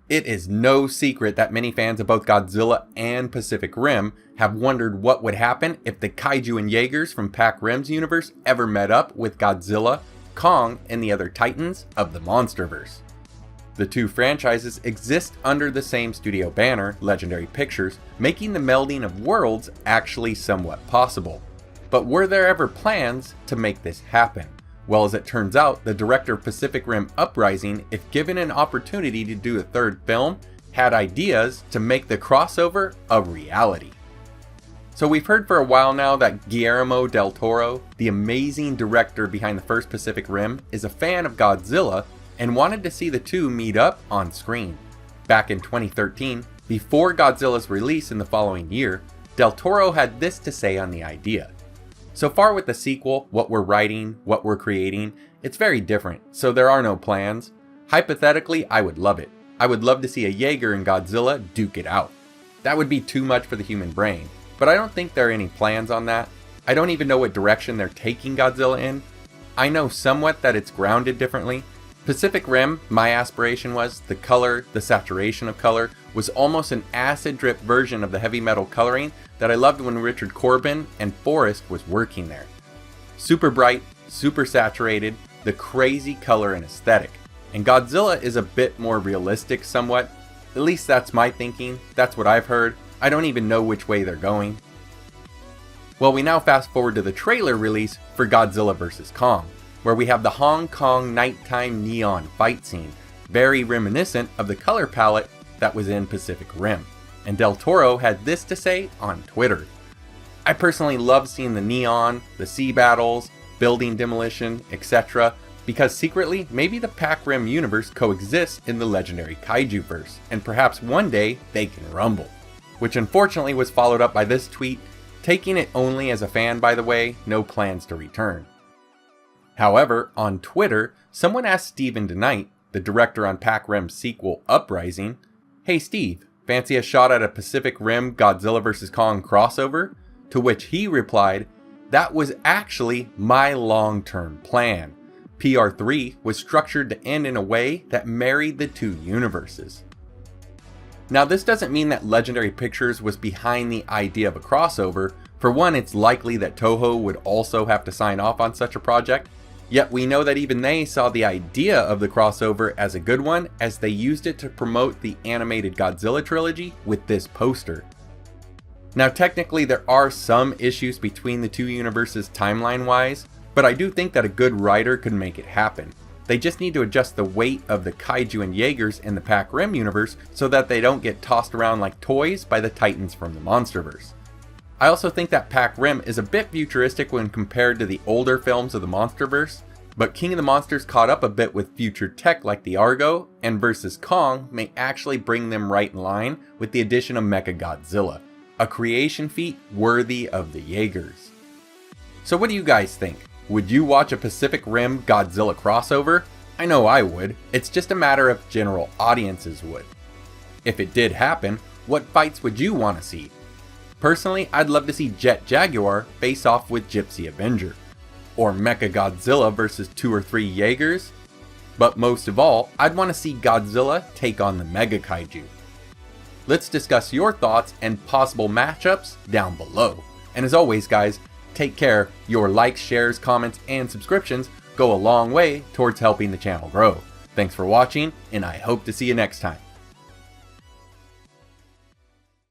It is no secret that many fans of both Godzilla and Pacific Rim have wondered what would happen if the kaiju and Jaegers from Pac Rim's universe ever met up with Godzilla, Kong, and the other titans of the Monsterverse. The two franchises exist under the same studio banner, Legendary Pictures, making the melding of worlds actually somewhat possible. But were there ever plans to make this happen? Well, as it turns out, the director of Pacific Rim Uprising, if given an opportunity to do a third film, had ideas to make the crossover a reality. So we've heard for a while now that Guillermo del Toro, the amazing director behind the first Pacific Rim, is a fan of Godzilla and wanted to see the two meet up on screen. Back in 2013, before Godzilla's release in the following year, del Toro had this to say on the idea. So far with the sequel, what we're writing, what we're creating, it's very different, so there are no plans. Hypothetically, I would love it. I would love to see a Jaeger and Godzilla duke it out. That would be too much for the human brain, but I don't think there are any plans on that. I don't even know what direction they're taking Godzilla in. I know somewhat that it's grounded differently. Pacific Rim, my aspiration was, the color, the saturation of color, was almost an acid drip version of the heavy metal coloring that I loved when Richard Corbin and Forrest was working there. Super bright, super saturated, the crazy color and aesthetic. And Godzilla is a bit more realistic somewhat. At least that's my thinking, that's what I've heard. I don't even know which way they're going. Well, we now fast forward to the trailer release for Godzilla vs. Kong, where we have the Hong Kong nighttime neon fight scene, very reminiscent of the color palette that was in Pacific Rim. And Del Toro had this to say on Twitter. I personally love seeing the neon, the sea battles, building demolition, etc. because secretly, maybe the Pac Rim universe coexists in the legendary kaiju-verse, and perhaps one day they can rumble. Which unfortunately was followed up by this tweet, taking it only as a fan by the way, no plans to return. However, on Twitter, someone asked Steven DeKnight, the director on Pac Rim's sequel Uprising, "Hey Steve, fancy a shot at a Pacific Rim Godzilla vs. Kong crossover?" To which he replied, "That was actually my long-term plan. PR3 was structured to end in a way that married the two universes." Now this doesn't mean that Legendary Pictures was behind the idea of a crossover. For one, it's likely that Toho would also have to sign off on such a project. Yet we know that even they saw the idea of the crossover as a good one, as they used it to promote the animated Godzilla trilogy with this poster. Now technically there are some issues between the two universes timeline wise, but I do think that a good writer could make it happen. They just need to adjust the weight of the kaiju and Jaegers in the Pac Rim universe so that they don't get tossed around like toys by the titans from the Monsterverse. I also think that Pac Rim is a bit futuristic when compared to the older films of the Monsterverse, but King of the Monsters caught up a bit with future tech like the Argo, and vs. Kong may actually bring them right in line with the addition of Mechagodzilla, a creation feat worthy of the Jaegers. So what do you guys think? Would you watch a Pacific Rim Godzilla crossover? I know I would, it's just a matter of general audiences would. If it did happen, what fights would you want to see? Personally, I'd love to see Jet Jaguar face off with Gypsy Avenger, or Mechagodzilla versus 2 or 3 Jaegers, but most of all, I'd want to see Godzilla take on the Mega Kaiju. Let's discuss your thoughts and possible matchups down below. And as always guys, take care. Your likes, shares, comments, and subscriptions go a long way towards helping the channel grow. Thanks for watching, and I hope to see you next time.